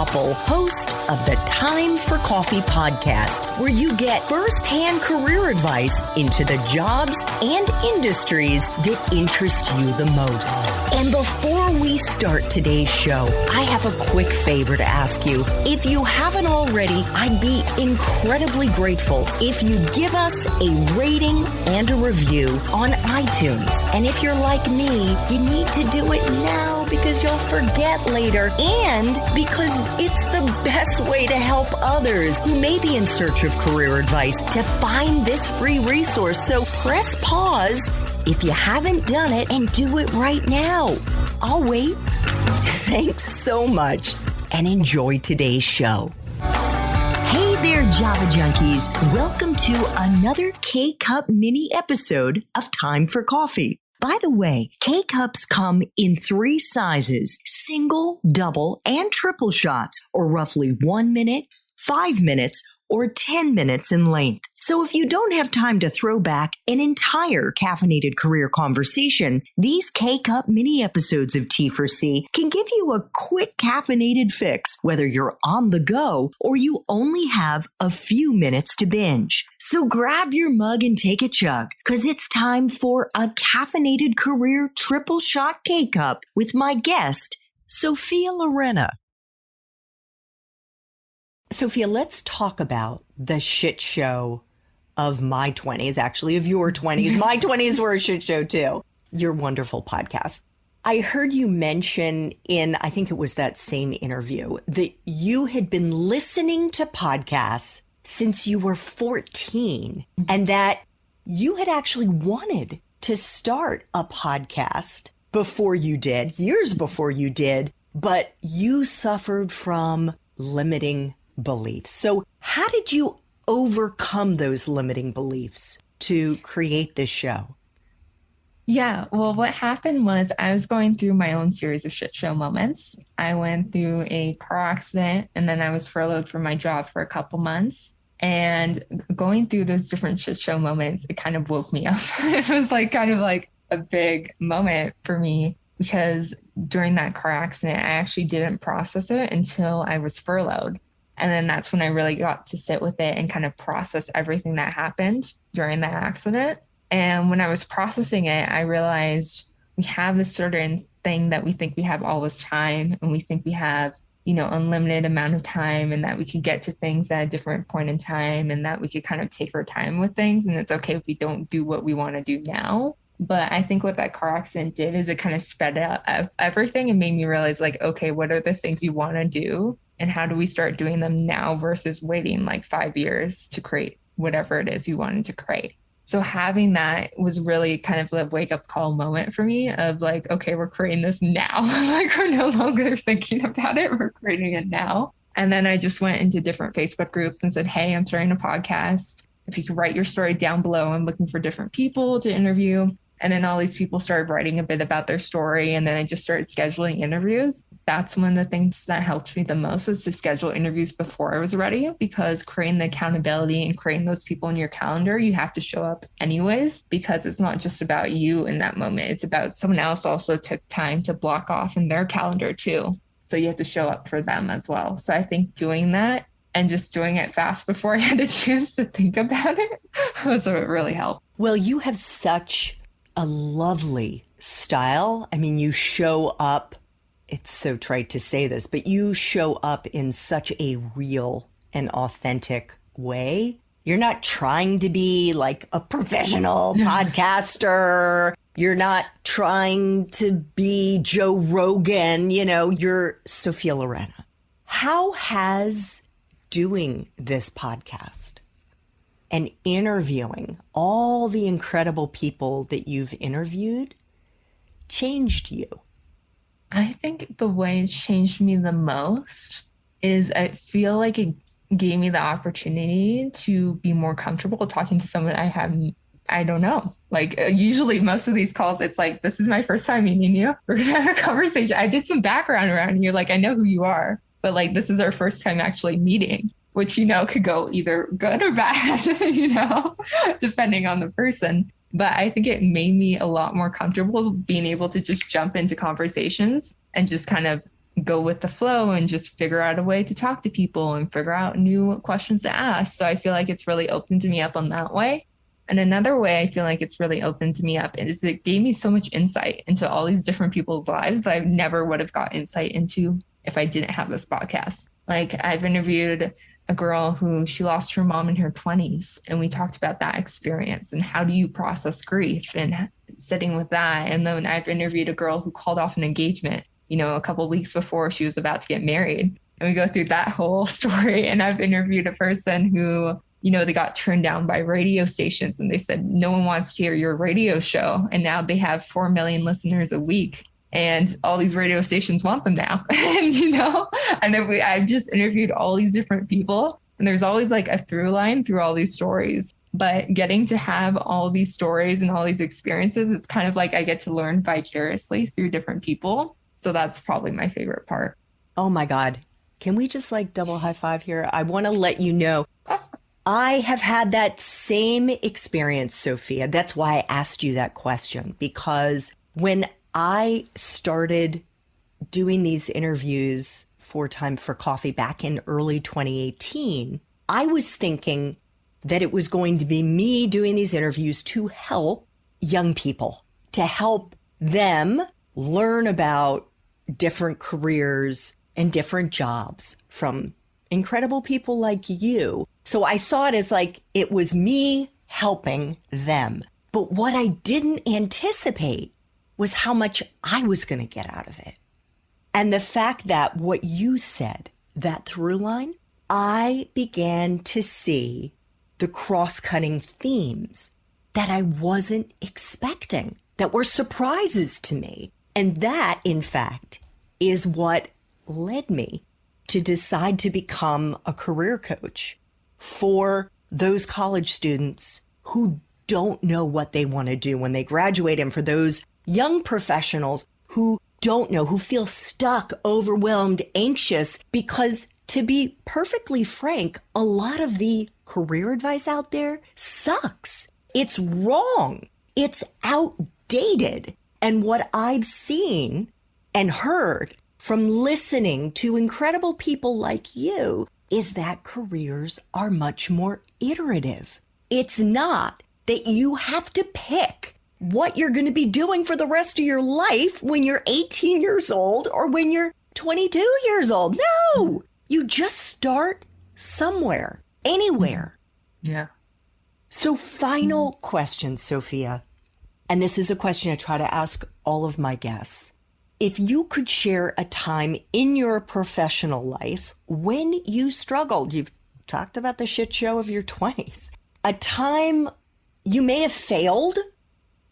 Koppel, host of the Time for Coffee podcast, where you get firsthand career advice into the jobs and industries that interest you the most. And before we start today's show, I have a quick favor to ask you. If you haven't already, I'd be incredibly grateful if you give us a rating and a review on iTunes. And if you're like me, you need to do it now because you'll forget later and because it's the best way to help others who may be in search of career advice to find this free resource. So press pause if you haven't done it and do it right now. I'll wait. Thanks so much and enjoy today's show. Hey there, Java Junkies. Welcome to another K-Cup mini episode of Time for Coffee. By the way, K-Cups come in 3 sizes, single, double, and triple shots, or roughly 1 minute, 5 minutes, or 10 minutes in length. So if you don't have time to throw back an entire caffeinated career conversation, these K-Cup mini episodes of T4C can give you a quick caffeinated fix, whether you're on the go or you only have a few minutes to binge. So grab your mug and take a chug, because it's time for a caffeinated career triple shot K-Cup with my guest, Sophia Lorena. Sophia, let's talk about the shit show of my 20s, actually of your 20s. My 20s were a shit show too. Your wonderful podcast. I heard you mention in, I think it was that same interview, that you had been listening to podcasts since you were 14 and that you had actually wanted to start a podcast before you did, years before you did, but you suffered from limiting beliefs. So how did you overcome those limiting beliefs to create this show? Yeah, well, what happened was I was going through my own series of shit show moments. I went through a car accident and then I was furloughed from my job for a couple months. And going through those different shit show moments, it kind of woke me up. It was kind of like a big moment for me because during that car accident, I actually didn't process it until I was furloughed. And then that's when I really got to sit with it and kind of process everything that happened during that accident. And when I was processing it, I realized we have this certain thing that we think we have all this time and we think we have, unlimited amount of time and that we could get to things at a different point in time and that we could kind of take our time with things. And it's okay if we don't do what we want to do now. But I think what that car accident did is it kind of sped out everything and made me realize okay, what are the things you want to do? And how do we start doing them now versus waiting 5 years to create whatever it is you wanted to create? So having that was really kind of a wake up call moment for me of okay, we're creating this now. We're no longer thinking about it. We're creating it now. And then I just went into different Facebook groups and said, hey, I'm starting a podcast. If you could write your story down below, I'm looking for different people to interview. And then all these people started writing a bit about their story. And then I just started scheduling interviews. That's one of the things that helped me the most was to schedule interviews before I was ready, because creating the accountability and creating those people in your calendar, you have to show up anyways, because it's not just about you in that moment. It's about someone else also took time to block off in their calendar too. So you have to show up for them as well. So I think doing that and just doing it fast before I had a chance to think about it was what really helped. Well, you have such a lovely style. I mean, you show up, it's so trite to say this, but you show up in such a real and authentic way. You're not trying to be a professional podcaster. You're not trying to be Joe Rogan. You're Sophia Lorena. How has doing this podcast and interviewing all the incredible people that you've interviewed changed you? I think the way it changed me the most is I feel like it gave me the opportunity to be more comfortable talking to someone I don't know. Usually most of these calls, it's this is my first time meeting you. We're going to have a conversation. I did some background around you. I know who you are, but this is our first time actually meeting, which, could go either good or bad, depending on the person. But I think it made me a lot more comfortable being able to just jump into conversations and just kind of go with the flow and just figure out a way to talk to people and figure out new questions to ask. So I feel like it's really opened me up on that way. And another way I feel like it's really opened me up is it gave me so much insight into all these different people's lives I never would have got insight into if I didn't have this podcast. Like I've interviewed a girl who she lost her mom in her 20s, and we talked about that experience and how do you process grief and sitting with that. And then I've interviewed a girl who called off an engagement, a couple of weeks before she was about to get married. And we go through that whole story. And I've interviewed a person who, they got turned down by radio stations and they said, no one wants to hear your radio show. And now they have 4 million listeners a week. And all these radio stations want them now. And then I've just interviewed all these different people. And there's always like a through line through all these stories. But getting to have all these stories and all these experiences, it's kind of like I get to learn vicariously through different people. So that's probably my favorite part. Oh my God. Can we just like double high five here? I want to let you know, I have had that same experience, Sophia. That's why I asked you that question, because when I started doing these interviews for Time for Coffee back in early 2018, I was thinking that it was going to be me doing these interviews to help young people, to help them learn about different careers and different jobs from incredible people like you. So I saw it as like it was me helping them. But what I didn't anticipate was how much I was going to get out of it. And the fact that what you said, that through line, I began to see the cross-cutting themes that I wasn't expecting, that were surprises to me. And that, in fact, is what led me to decide to become a career coach for those college students who don't know what they want to do when they graduate, and for those young professionals who don't know, who feel stuck, overwhelmed, anxious, because to be perfectly frank, a lot of the career advice out there sucks. It's wrong. It's outdated. And what I've seen and heard from listening to incredible people like you is that careers are much more iterative. It's not that you have to pick what you're going to be doing for the rest of your life when you're 18 years old or when you're 22 years old. No, you just start somewhere, anywhere. Yeah. So final question, Sophia. And this is a question I try to ask all of my guests. If you could share a time in your professional life when you struggled, you've talked about the shit show of your 20s, a time you may have failed,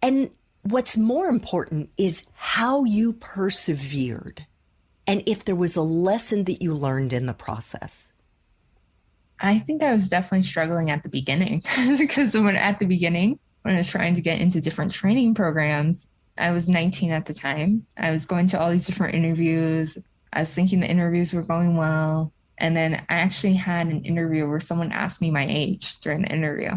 and what's more important is how you persevered, and if there was a lesson that you learned in the process. I think I was definitely struggling at the beginning because when I was trying to get into different training programs, I was 19 at the time. I was going to all these different interviews. I was thinking the interviews were going well. And then I actually had an interview where someone asked me my age during the interview.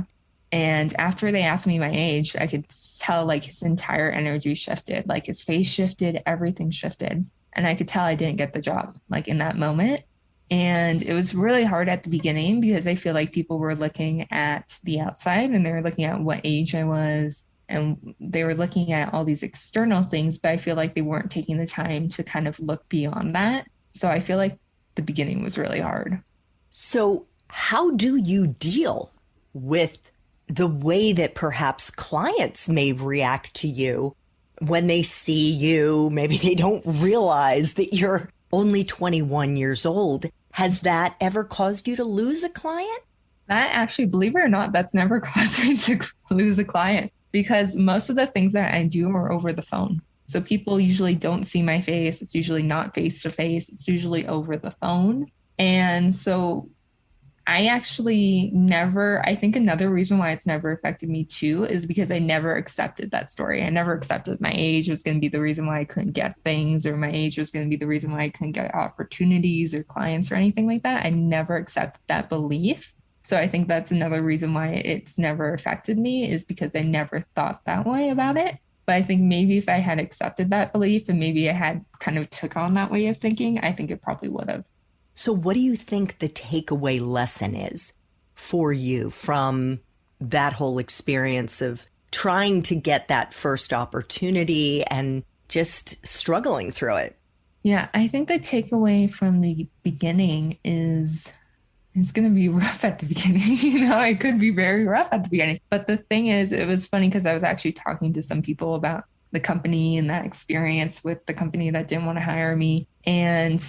And after they asked me my age, I could tell like his entire energy shifted, like his face shifted, everything shifted. And I could tell I didn't get the job like in that moment. And it was really hard at the beginning because I feel like people were looking at the outside and they were looking at what age I was and they were looking at all these external things, but I feel like they weren't taking the time to kind of look beyond that. So I feel like the beginning was really hard. So how do you deal with the way that perhaps clients may react to you when they see you? Maybe they don't realize that you're only 21 years old. Has that ever caused you to lose a client? That actually, believe it or not, that's never caused me to lose a client because most of the things that I do are over the phone. So people usually don't see my face. It's usually not face to face. It's usually over the phone. And so I actually never, I think another reason why it's never affected me too is because I never accepted that story. I never accepted my age was going to be the reason why I couldn't get things, or my age was going to be the reason why I couldn't get opportunities or clients or anything like that. I never accepted that belief. So I think that's another reason why it's never affected me is because I never thought that way about it. But I think maybe if I had accepted that belief and maybe I had kind of took on that way of thinking, I think it probably would have. So what do you think the takeaway lesson is for you from that whole experience of trying to get that first opportunity and just struggling through it? Yeah, I think the takeaway from the beginning is it's going to be rough at the beginning. It could be very rough at the beginning. But the thing is, it was funny because I was actually talking to some people about the company and that experience with the company that didn't want to hire me. And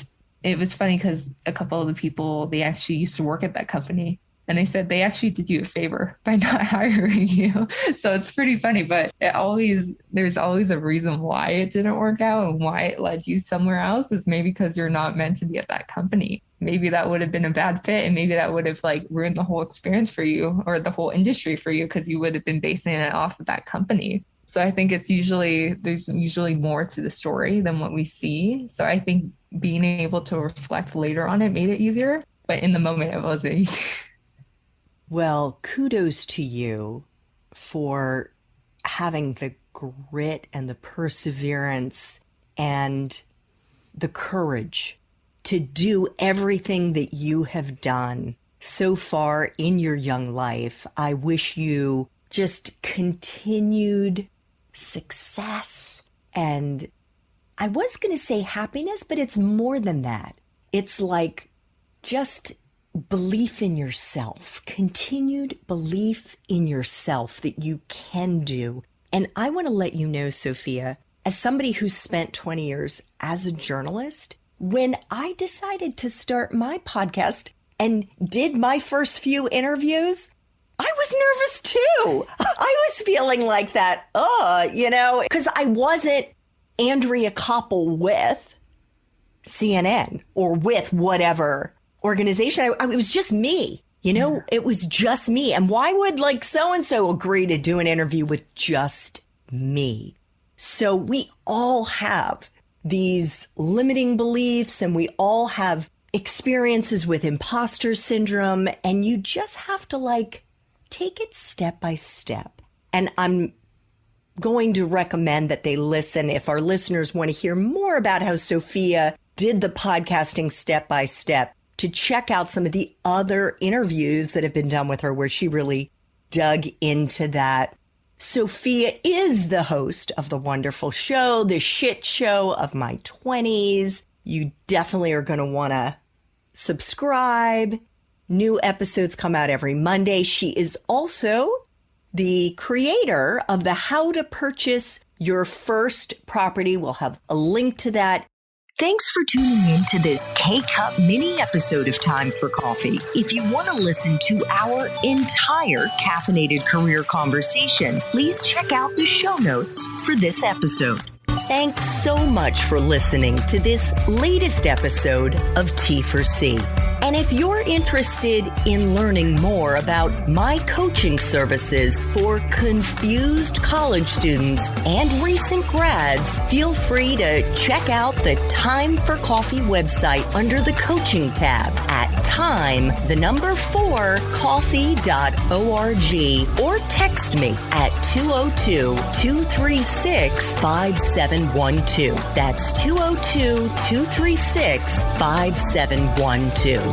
it was funny because a couple of the people, they actually used to work at that company. And they said they actually did you a favor by not hiring you. So it's pretty funny, but there's always a reason why it didn't work out and why it led you somewhere else is maybe because you're not meant to be at that company. Maybe that would have been a bad fit and maybe that would have ruined the whole experience for you or the whole industry for you because you would have been basing it off of that company. So I think there's usually more to the story than what we see. So I think being able to reflect later on it made it easier, but in the moment it wasn't easy. Well, kudos to you for having the grit and the perseverance and the courage to do everything that you have done so far in your young life. I wish you just continued success and I was going to say happiness, but it's more than that. It's like just belief in yourself, continued belief in yourself that you can do. And I want to let you know, Sophia, as somebody who's spent 20 years as a journalist, when I decided to start my podcast and did my first few interviews, I was nervous too. I was feeling like that, because I wasn't Andrea Koppel with CNN or with whatever organization. It was just me, It was just me. And why would so-and-so agree to do an interview with just me? So we all have these limiting beliefs and we all have experiences with imposter syndrome. And you just have to take it step by step. And I'm going to recommend that they listen if our listeners want to hear more about how Sophia did the podcasting step by step, to check out some of the other interviews that have been done with her where she really dug into that. Sophia is the host of the wonderful show, The Shit Show of My 20s. You definitely are going to want to subscribe. New episodes come out every Monday. She is also the creator of the How to Purchase Your First Property. We'll have a link to that. Thanks for tuning in to this K-Cup mini episode of Time for Coffee. If you want to listen to our entire caffeinated career conversation, please check out the show notes for this episode. Thanks so much for listening to this latest episode of T4C. And if you're interested in learning more about my coaching services for confused college students and recent grads, feel free to check out the Time for Coffee website under the coaching tab at time4coffee.org or text me at 202-236-5712. That's 202-236-5712.